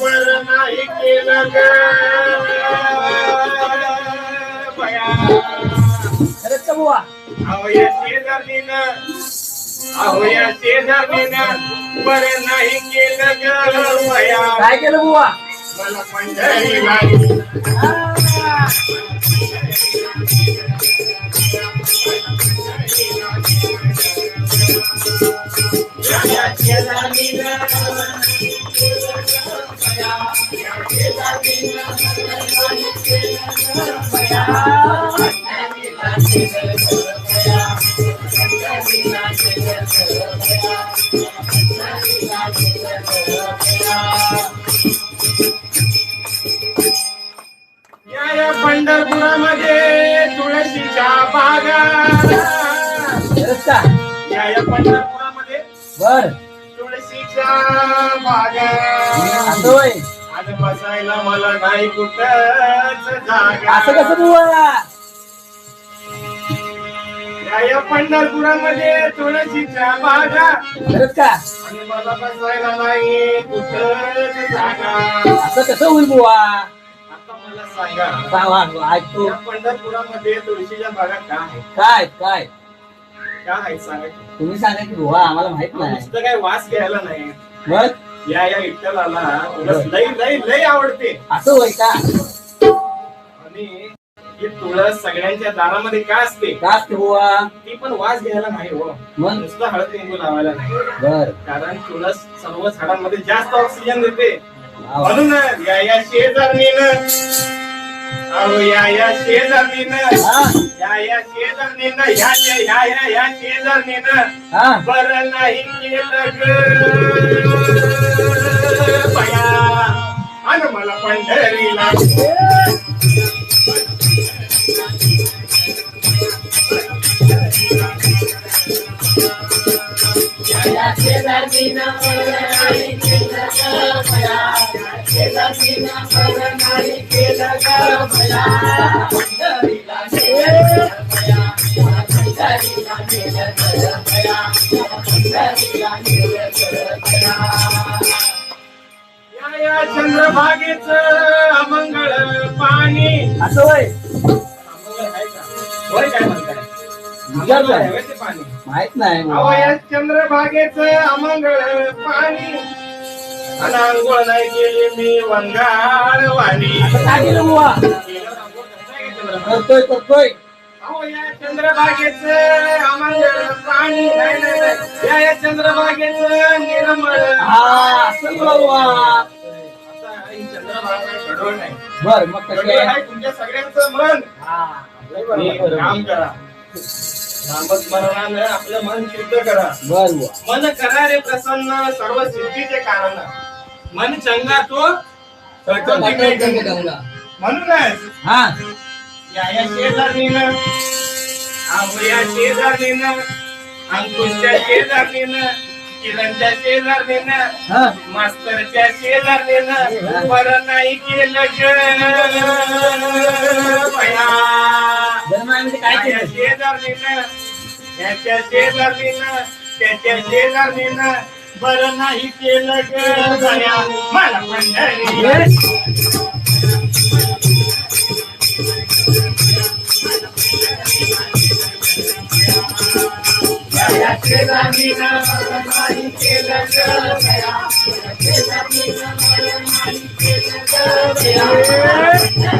बरं नाही केलं ग बया. खरंच का बुवा? अहो या शेजारीनं बरं नाही केलं ग बया. काय केलं बुवा? मला पंढरी लागली. या पंढरपुरामध्ये तुळशीच्या बागा. खरंच का? या पंढरपुरामध्ये बर तुळशीच्या बागा. असं होय? आणि बसायला मला नाही कुठंच जागा. असं कसं बुवा? या पंढरपुरामध्ये तुळशीच्या बागा. खरंच का? आणि मला बसायला नाही कुठंच जागा. असं कसं होईल बुवा? आता मला सांगा, ऐकतो. या पंढरपुरामध्ये तुळशीच्या बागा का आहेत? काय काय का आहेत सांगा की? तुम्ही सांगा की बुवा, आम्हाला माहित नाही. नुसतं काय वास घ्यायला नाही. मग या विठ्ठलाला तुळस लई लई लई आवडते. असं होय का? आणि ही तुळस सगळ्यांच्या दारामध्ये का असते? का असते बुवा? ती पण वास घ्यायला नाही हो. मग नुसतं हळद लिंबू लावायला नाही. बर कारण तुळस सर्व झाडांमध्ये जास्त ऑक्सिजन देते. वाव. म्हणून या शेजारणीनं या शेजारणीनं ह्या शेजारणीनं हा बरं नाही केलं ग बया. आणि मला पंढरीला या चंद्रभागेचं अमंगळ पाणी. असं होय? अमंगळ आहे का? होय काय म्हणताय? विचारलं. अमंगळ आहे ते पाणी. माहित नाही अहो बुवा. या चंद्रभागेचं अमंगळ पाणी. आणि आंघोळ नाही केली मी वंगाळ वाणी. आता काय केलं बुवा? करतोय करतोय. अहो या चंद्रभागेचं अमंगळ पाणी. या चंद्रभागेचं निर्मळ. हा असं बोला बुवा. आता ही चंद्रभागा गडोळ नाही. बर मग गडोळ कसं? आहे तुमच्या सगळ्यांचं मन. हा एक काम करा, नामस्मरणानं आपलं मन शुद्ध करा. बर बुवा. मन करा रे प्रसन्न सर्व सिद्धीचे कारण. मन चंगा तो म्हणूनच हा या शेजारणीनं या शेजारणीनं अंकुशच्या शेजारणीनं किरणच्या शेजारणीनं हा मास्तरच्या शेजारणीनं बरं नाही केलं ग बया. धर्मामध्ये काय या केलं? शेजारणीनं याच्या शेजारणीनं त्याच्या शेजारणीनं बरं नाही केलं ग बया. मला पंढरी या शेजारणीनं बरं नाही केलं ग बया. शेजारणीनं बरं नाही केलं ग बया.